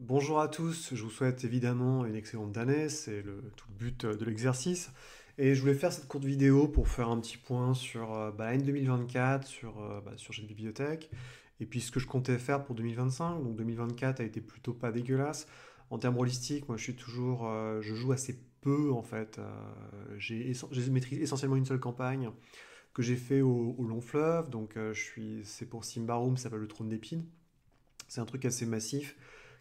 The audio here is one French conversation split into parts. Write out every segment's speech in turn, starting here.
Bonjour à tous, je vous souhaite évidemment une excellente année, c'est tout le but de l'exercice. Et je voulais faire cette courte vidéo pour faire un petit point sur l'année 2024, sur cette bibliothèque, et puis ce que je comptais faire pour 2025. Donc 2024 a été plutôt pas dégueulasse. En termes holistiques, moi je joue assez peu en fait. Je maîtrise essentiellement une seule campagne que j'ai fait au long fleuve, donc c'est pour Symbaroum, ça s'appelle le Trône d'Épine. C'est un truc assez massif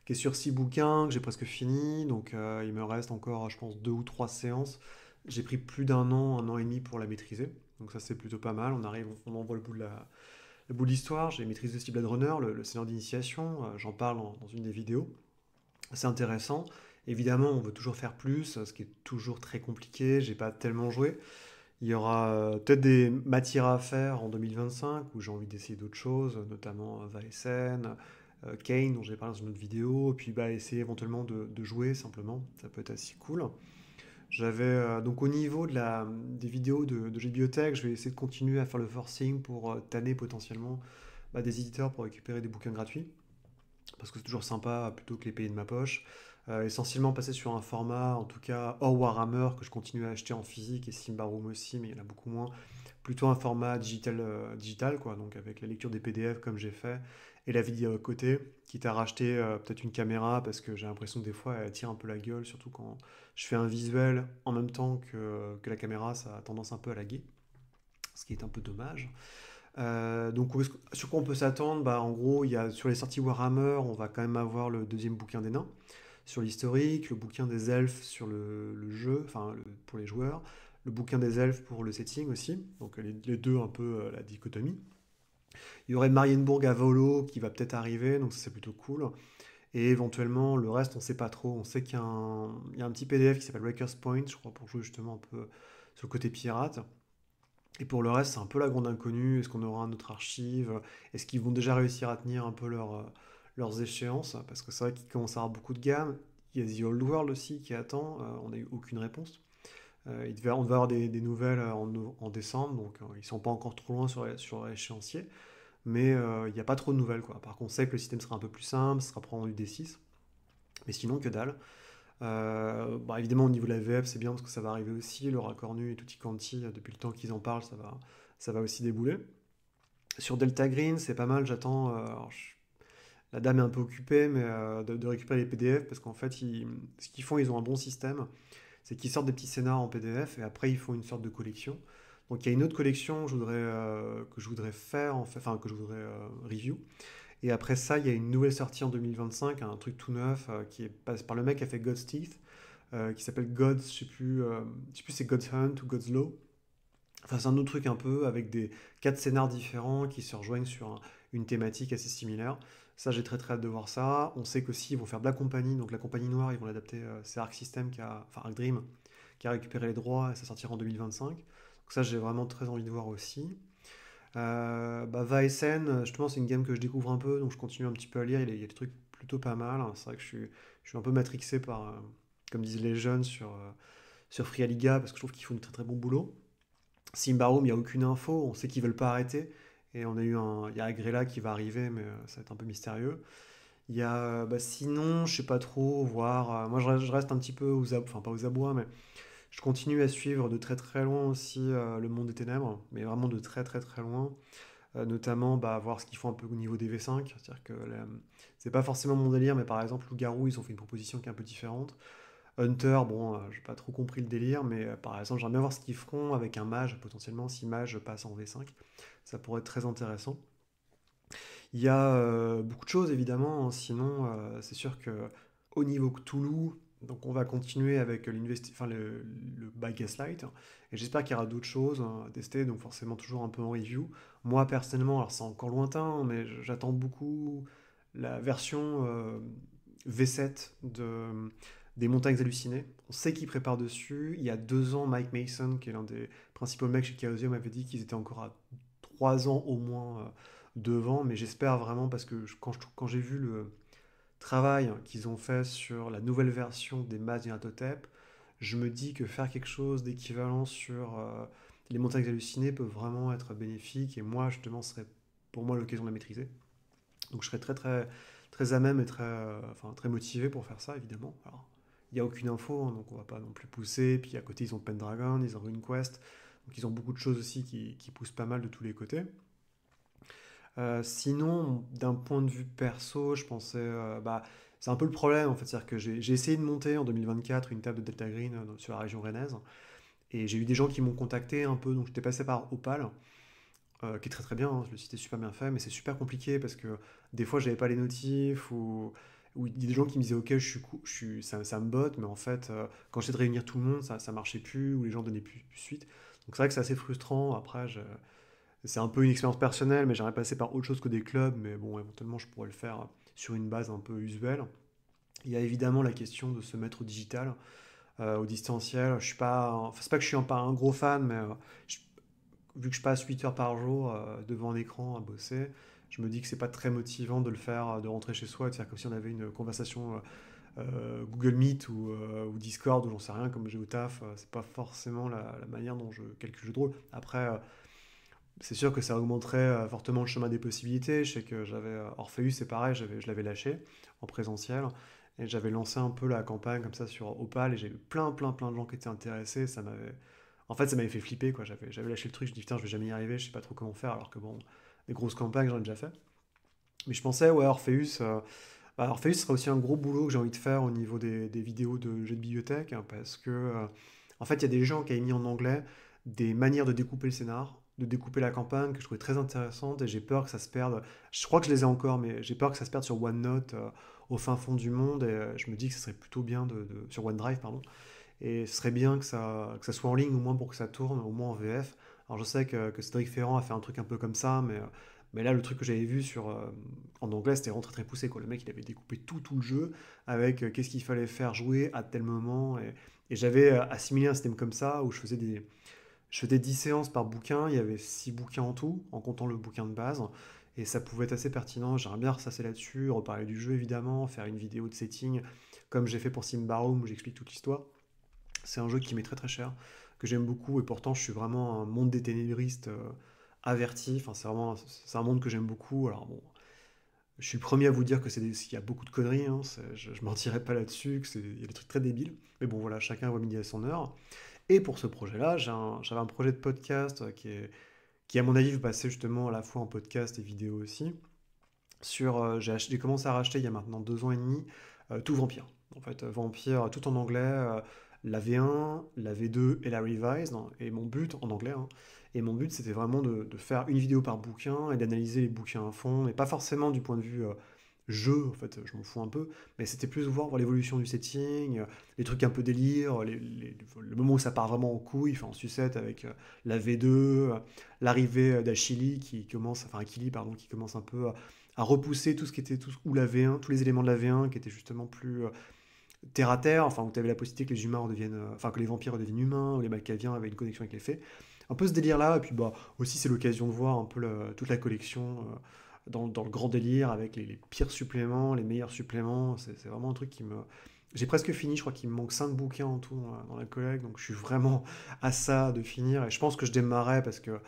qui est sur 6 bouquins, que j'ai presque fini. Donc il me reste encore, je pense, 2 ou 3 séances. J'ai pris plus d'un an et demi pour la maîtriser. Donc ça c'est plutôt pas mal. On en voit le bout de l'histoire. J'ai maîtrisé aussi Blade Runner, le Seigneur d'initiation. J'en parle dans une des vidéos. C'est intéressant. Évidemment, on veut toujours faire plus, ce qui est toujours très compliqué. J'ai pas tellement joué. Il y aura peut-être des matières à faire en 2025 où j'ai envie d'essayer d'autres choses, notamment Vaesen, Kane dont j'ai parlé dans une autre vidéo, et puis essayer éventuellement de jouer simplement, ça peut être assez cool. Donc au niveau des vidéos de jeux de bibliothèque, je vais essayer de continuer à faire le forcing pour tanner potentiellement des éditeurs pour récupérer des bouquins gratuits, parce que c'est toujours sympa plutôt que les payer de ma poche. Essentiellement passer sur un format, en tout cas hors Warhammer, que je continue à acheter en physique, et Symbaroum aussi, mais il y en a beaucoup moins. Plutôt un format digital quoi, donc avec la lecture des PDF comme j'ai fait, et la vidéo à côté, quitte à racheter peut-être une caméra, parce que j'ai l'impression que des fois elle tire un peu la gueule, surtout quand je fais un visuel en même temps que la caméra, ça a tendance un peu à laguer, ce qui est un peu dommage. Sur quoi on peut s'attendre? En gros, sur les sorties Warhammer, on va quand même avoir le deuxième bouquin des nains sur l'historique, le bouquin des elfes sur le jeu, pour les joueurs, le bouquin des elfes pour le setting aussi, donc les deux un peu la dichotomie. Il y aurait Marienburg à Volo qui va peut-être arriver, donc ça c'est plutôt cool. Et éventuellement, le reste, on sait pas trop. On sait qu'il y a un petit PDF qui s'appelle Breakers Point, je crois, pour jouer justement un peu sur le côté pirate. Et pour le reste, c'est un peu la grande inconnue. Est-ce qu'on aura un autre archive? Est-ce qu'ils vont déjà réussir à tenir un peu leurs échéances? Parce que c'est vrai qu'il commence à avoir beaucoup de gammes. Il y a The Old World aussi qui attend. On n'a eu aucune réponse. On devait avoir des nouvelles en décembre, donc ils sont pas encore trop loin sur l'échéancier. Mais il n'y a pas trop de nouvelles, quoi. Par contre, on sait que le système sera un peu plus simple, ce sera probablement du D6. Mais sinon, que dalle. Évidemment, au niveau de la VF, c'est bien parce que ça va arriver aussi. Laura Cornu et Tutti Quanti, depuis le temps qu'ils en parlent, ça va aussi débouler. Sur Delta Green, c'est pas mal. J'attends. La dame est un peu occupée, mais de récupérer les PDF parce qu'en fait, ce qu'ils font, ils ont un bon système. C'est qu'ils sortent des petits scénars en PDF et après, ils font une sorte de collection. Donc, il y a une autre collection que je voudrais faire, en fait, enfin, que je voudrais review. Et après ça, il y a une nouvelle sortie en 2025, un truc tout neuf qui est par le mec qui a fait God's Teeth, qui s'appelle Gods, je sais plus si c'est God's Hunt ou God's Law. Enfin, c'est un autre truc un peu avec des 4 scénars différents qui se rejoignent sur une thématique assez similaire. Ça, j'ai très très hâte de voir ça. On sait qu'aussi ils vont faire Black Company, donc la compagnie noire, ils vont l'adapter. C'est Arc System enfin Arc Dream, qui a récupéré les droits et ça sortira en 2025. Donc ça, j'ai vraiment très envie de voir aussi. Vaesen, justement, c'est une game que je découvre un peu, donc je continue un petit peu à lire. Il y a des trucs plutôt pas mal. C'est vrai que je suis un peu matrixé par, comme disent les jeunes, sur Free Liga, parce que je trouve qu'ils font du très très bon boulot. Simbarum, il n'y a aucune info, on sait qu'ils veulent pas arrêter. Et il y a Agrella qui va arriver, mais ça va être un peu mystérieux. Sinon, je sais pas trop, voir. Moi, je reste un petit peu enfin pas aux abois, mais je continue à suivre de très très loin aussi le monde des ténèbres, mais vraiment de très très très loin. Notamment voir ce qu'ils font un peu au niveau des V5. C'est-à-dire que c'est pas forcément mon délire, mais par exemple, Loup-Garou, ils ont fait une proposition qui est un peu différente. Hunter, bon, j'ai pas trop compris le délire, mais par exemple, j'aimerais bien voir ce qu'ils feront avec un mage, potentiellement, si mage passe en V5. Ça pourrait être très intéressant. Il y a beaucoup de choses, évidemment, hein. Sinon, c'est sûr que au niveau Cthulhu, donc on va continuer avec le By Gaslight. Et j'espère qu'il y aura d'autres choses hein, à tester, donc forcément toujours un peu en review. Moi, personnellement, alors c'est encore lointain, mais j'attends beaucoup la version V7 des Montagnes Hallucinées. On sait qu'ils préparent dessus. Il y a 2 ans, Mike Mason, qui est l'un des principaux mecs chez Chaosium, m'avait dit qu'ils étaient encore à 3 ans au moins devant, mais j'espère vraiment parce que quand j'ai vu le travail qu'ils ont fait sur la nouvelle version des Masques du Nyarlathotep, je me dis que faire quelque chose d'équivalent sur les montagnes hallucinées peut vraiment être bénéfique et moi justement ce serait pour moi l'occasion de la maîtriser. Donc je serais très très très à même et très motivés pour faire ça, évidemment. Alors, il n'y a aucune info, hein, donc on va pas non plus pousser. Puis à côté, ils ont Pendragon, ils ont RuneQuest. Donc ils ont beaucoup de choses aussi qui poussent pas mal de tous les côtés. Sinon, d'un point de vue perso, je pensais, c'est un peu le problème en fait, c'est-à-dire que j'ai essayé de monter en 2024 une table de Delta Green sur la région rennaise, et j'ai eu des gens qui m'ont contacté un peu, donc j'étais passé par Opal, qui est très très bien, hein, le site est super bien fait, mais c'est super compliqué parce que des fois j'avais pas les notifs, ou il y a des gens qui me disaient ok, ça me botte, mais en fait, quand j'essayais de réunir tout le monde, ça marchait plus, ou les gens donnaient plus suite. Donc c'est vrai que c'est assez frustrant. Après, c'est un peu une expérience personnelle, mais j'aimerais passer par autre chose que des clubs, mais bon, éventuellement, je pourrais le faire sur une base un peu usuelle. Il y a évidemment la question de se mettre au digital, au distanciel. Je suis pas, enfin, c'est pas que je suis pas un gros fan, mais je- vu que je passe 8 heures par jour devant un écran à bosser, je me dis que c'est pas très motivant de le faire, de rentrer chez soi et de faire comme si on avait une conversation Google Meet ou Discord ou j'en sais rien comme j'ai au taf. C'est pas forcément la manière dont je calcule le jeu de rôle. Après, c'est sûr que ça augmenterait fortement le chemin des possibilités. Je sais que j'avais Orpheus, c'est pareil, je l'avais lâché en présentiel et j'avais lancé un peu la campagne comme ça sur Opal et j'ai eu plein de gens qui étaient intéressés. En fait, ça m'avait fait flipper quoi. J'avais lâché le truc, je dis putain, je vais jamais y arriver, je sais pas trop comment faire. Alors que bon, des grosses campagnes, j'en ai déjà fait. Mais je pensais, ouais, Orpheus, Orpheus serait aussi un gros boulot que j'ai envie de faire au niveau des vidéos de jeux de bibliothèque, hein, parce que, en fait, il y a des gens qui avaient mis en anglais des manières de découper le scénar, de découper la campagne, que je trouvais très intéressantes, et j'ai peur que ça se perde. Je crois que je les ai encore, mais j'ai peur que ça se perde sur OneNote, au fin fond du monde, et je me dis que ce serait plutôt bien sur OneDrive, pardon, et ce serait bien que ça soit en ligne, au moins pour que ça tourne, au moins en VF. Alors je sais que Cédric Ferrand a fait un truc un peu comme ça, mais là, le truc que j'avais vu en anglais, c'était vraiment très poussé, quoi. Le mec, il avait découpé tout le jeu avec qu'est-ce qu'il fallait faire jouer à tel moment. Et j'avais assimilé un système comme ça où je faisais 10 séances par bouquin. Il y avait 6 bouquins en tout, en comptant le bouquin de base. Et ça pouvait être assez pertinent. J'aimerais bien ressasser là-dessus, reparler du jeu évidemment, faire une vidéo de setting comme j'ai fait pour Simbarum où j'explique toute l'histoire. C'est un jeu qui m'est très très cher, que j'aime beaucoup, et pourtant je suis vraiment un monde des ténébristes averti. Enfin, c'est un monde que j'aime beaucoup. Alors bon, je suis le premier à vous dire qu'il y a beaucoup de conneries, hein, je mentirais pas là-dessus, il y a des trucs très débiles. Mais bon, voilà, chacun voit midi à son heure. Et pour ce projet-là, j'avais un projet de podcast qui, à mon avis, va passer justement à la fois en podcast et vidéo aussi. J'ai commencé à racheter il y a maintenant 2 ans et demi tout Vampire. En fait, Vampire tout en anglais, la V1, la V2 et la Revised. Hein. Et mon but, en anglais, hein, et mon but c'était vraiment de faire une vidéo par bouquin et d'analyser les bouquins à fond, et pas forcément du point de vue jeu, en fait, je m'en fous un peu, mais c'était plus voir l'évolution du setting, les trucs un peu délire, le moment où ça part vraiment en couille, enfin en sucette avec la V2, l'arrivée d'Achille enfin Achille, pardon, qui commence un peu à repousser tout ce qui était ou la V1, tous les éléments de la V1 qui étaient justement plus terre à terre, enfin où tu avais la possibilité que les humains redeviennent, enfin que les vampires redeviennent humains, où les Malkaviens avaient une connexion avec les fées. Un peu ce délire-là, et puis bah aussi c'est l'occasion de voir un peu toute la collection dans le grand délire avec les pires suppléments, les meilleurs suppléments. C'est vraiment un truc qui me. J'ai presque fini, je crois qu'il me manque 5 bouquins en tout dans la collecte, donc je suis vraiment à ça de finir. Et je pense que je démarrais parce que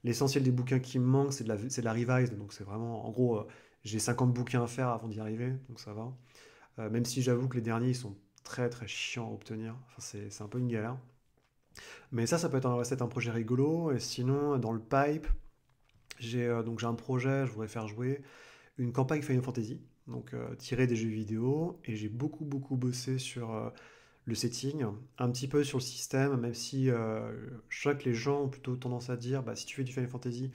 l'essentiel des bouquins qui me manquent, c'est de la Revised, donc c'est vraiment. En gros, j'ai 50 bouquins à faire avant d'y arriver, donc ça va. Même si j'avoue que les derniers, ils sont très très chiants à obtenir. Enfin, c'est un peu une galère. Mais ça peut être un projet rigolo. Et sinon, dans le pipe, donc j'ai un projet, je voudrais faire jouer une campagne Final Fantasy, donc tirée des jeux vidéo, et j'ai beaucoup bossé sur le setting, un petit peu sur le système, même si je sais que les gens ont plutôt tendance à dire, bah, si tu fais du Final Fantasy,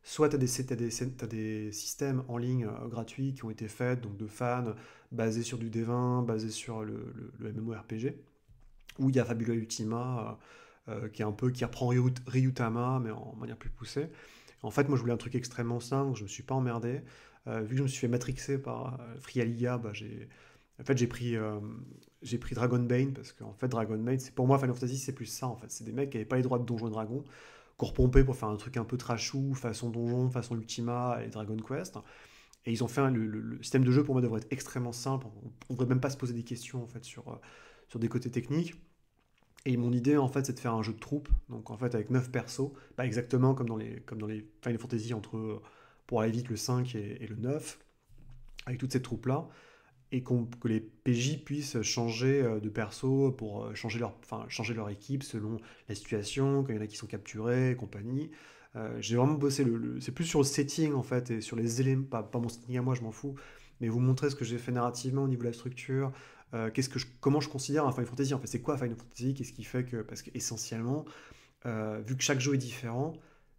soit t'as des systèmes en ligne gratuits qui ont été faits, donc de fans, basés sur du D20, basés sur le MMORPG, où il y a Fabula Ultima, qui reprend Ryutama, mais en manière plus poussée. En fait, moi, je voulais un truc extrêmement simple, je me suis pas emmerdé. Vu que je me suis fait matrixer par Frialiga, j'ai pris Dragonbane, parce qu'en fait, Dragonbane, pour moi, Final Fantasy, c'est plus ça, en fait. C'est des mecs qui n'avaient pas les droits de Donjons et Dragons, qu'on repompait pour faire un truc un peu trashou, façon Donjon, façon Ultima et Dragon Quest. Et ils ont fait le système de jeu, pour moi, devrait être extrêmement simple. On ne devrait même pas se poser des questions, en fait, sur des côtés techniques. Et mon idée, en fait, c'est de faire un jeu de troupe, donc en fait avec 9 persos, pas exactement comme dans les Final Fantasy pour aller vite, le 5 et le 9, avec toute cette troupe-là, et que les PJ puissent changer de perso pour changer leur équipe selon la situation, quand il y en a qui sont capturés et compagnie. J'ai vraiment bossé c'est plus sur le setting en fait et sur les éléments, pas mon setting à moi, je m'en fous, mais vous montrer ce que j'ai fait narrativement au niveau de la structure, comment je considère un Final Fantasy. En fait, c'est quoi Final Fantasy? Qu'est-ce qui fait que, parce que essentiellement, vu que chaque jeu est différent,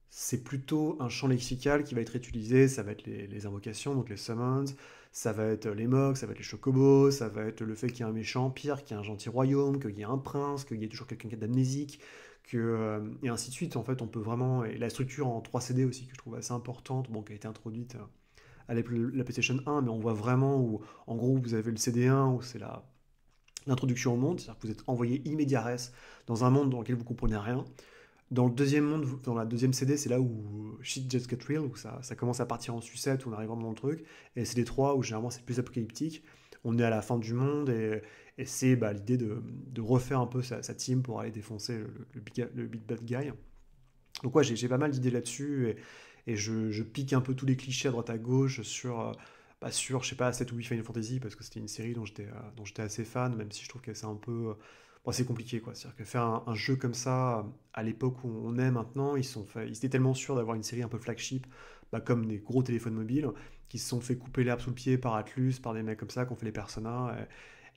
c'est plutôt un champ lexical qui va être utilisé. Ça va être les invocations, donc les summons, ça va être les mogs, ça va être les chocobos, ça va être le fait qu'il y ait un méchant empire, qu'il y ait un gentil royaume, qu'il y ait un prince, qu'il y ait toujours quelqu'un qui est d'amnésique, et ainsi de suite. En fait, on peut vraiment. Et la structure en 3 CD aussi, que je trouve assez importante, bon, qui a été introduite à la PlayStation 1, mais on voit vraiment où, en gros, vous avez le CD1, où c'est l'introduction au monde, c'est-à-dire que vous êtes envoyé immédiat res dans un monde dans lequel vous comprenez rien. Dans le deuxième monde, dans la deuxième CD, c'est là où shit just get real, où ça commence à partir en sucette, où on arrive vraiment dans le truc. Et CD 3, où généralement c'est plus apocalyptique, on est à la fin du monde, et c'est l'idée de refaire un peu sa team pour aller défoncer le big bad guy. Donc ouais, j'ai pas mal d'idées là-dessus, et je pique un peu tous les clichés à droite à gauche sur je sais pas, 7 ou 8 Final Fantasy, parce que c'était une série dont j'étais assez fan, même si je trouve que c'est un peu... bon, c'est compliqué, quoi. C'est-à-dire que faire un jeu comme ça, à l'époque où on est maintenant, ils étaient tellement sûrs d'avoir une série un peu flagship, comme des gros téléphones mobiles, qui se sont fait couper l'herbe sous le pied par Atlus, par des mecs comme ça, qui ont fait les Persona,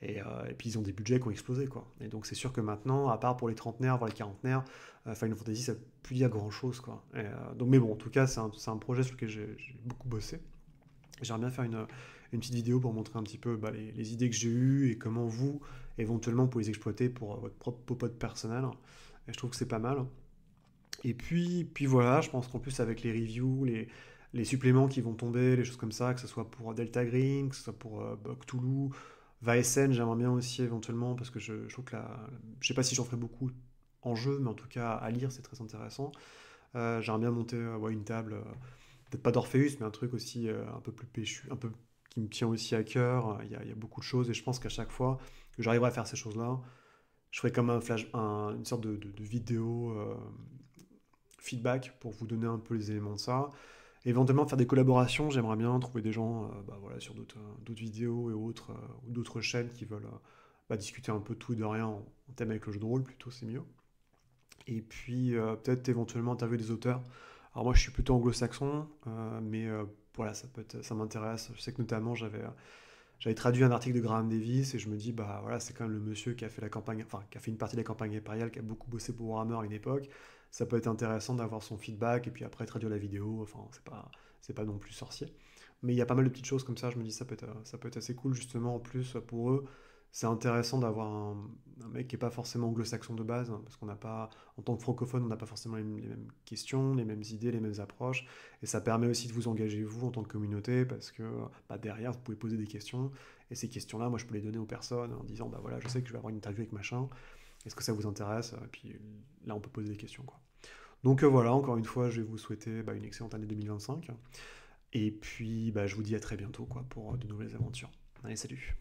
et puis ils ont des budgets qui ont explosé, quoi. Et donc c'est sûr que maintenant, à part pour les trentenaires, voire les quarantenaires, Final Fantasy, ça ne peut plus dire grand-chose, quoi. Donc, mais bon, en tout cas, c'est un projet sur lequel j'ai beaucoup bossé. J'aimerais bien faire une petite vidéo pour montrer un petit peu les idées que j'ai eues et comment vous, éventuellement, vous pouvez les exploiter pour votre propre popote personnel. Et je trouve que c'est pas mal. Et puis voilà, je pense qu'en plus, avec les reviews, les suppléments qui vont tomber, les choses comme ça, que ce soit pour Delta Green, que ce soit pour Cthulhu, Vaesen, j'aimerais bien aussi éventuellement, parce que je trouve que je sais pas si j'en ferai beaucoup en jeu, mais en tout cas à lire, c'est très intéressant. J'aimerais bien monter ouais, une table, peut-être pas d'Orpheus, mais un truc aussi un peu plus péchu, un peu qui me tient aussi à cœur. Il y a beaucoup de choses, et je pense qu'à chaque fois que j'arriverai à faire ces choses-là, je ferai comme une sorte de vidéo feedback pour vous donner un peu les éléments de ça. Éventuellement faire des collaborations, j'aimerais bien trouver des gens voilà, sur d'autres vidéos et autres, ou d'autres chaînes qui veulent discuter un peu de tout et de rien en thème avec le jeu de rôle, plutôt c'est mieux. Et puis peut-être éventuellement interviewer des auteurs. Alors moi je suis plutôt anglo-saxon, mais voilà, ça m'intéresse. Je sais que notamment j'avais traduit un article de Graham Davis, et je me dis bah voilà, c'est quand même le monsieur qui a fait la campagne, enfin qui a fait une partie de la campagne impériale, qui a beaucoup bossé pour Warhammer à une époque. Ça peut être intéressant d'avoir son feedback et puis après traduire la vidéo. Enfin c'est pas non plus sorcier. Mais il y a pas mal de petites choses comme ça, je me dis ça peut être assez cool justement en plus pour eux. C'est intéressant d'avoir un mec qui n'est pas forcément anglo-saxon de base, hein, parce qu'on n'a pas, en tant que francophone, on n'a pas forcément les mêmes questions, les mêmes idées, les mêmes approches, et ça permet aussi de vous engager vous en tant que communauté, parce que derrière, vous pouvez poser des questions, et ces questions-là, moi, je peux les donner aux personnes en disant, bah voilà, je sais que je vais avoir une interview avec machin, est-ce que ça vous intéresse? Et puis là, on peut poser des questions, quoi. Donc voilà, encore une fois, je vais vous souhaiter une excellente année 2025. Et puis, je vous dis à très bientôt quoi, pour de nouvelles aventures. Allez, salut!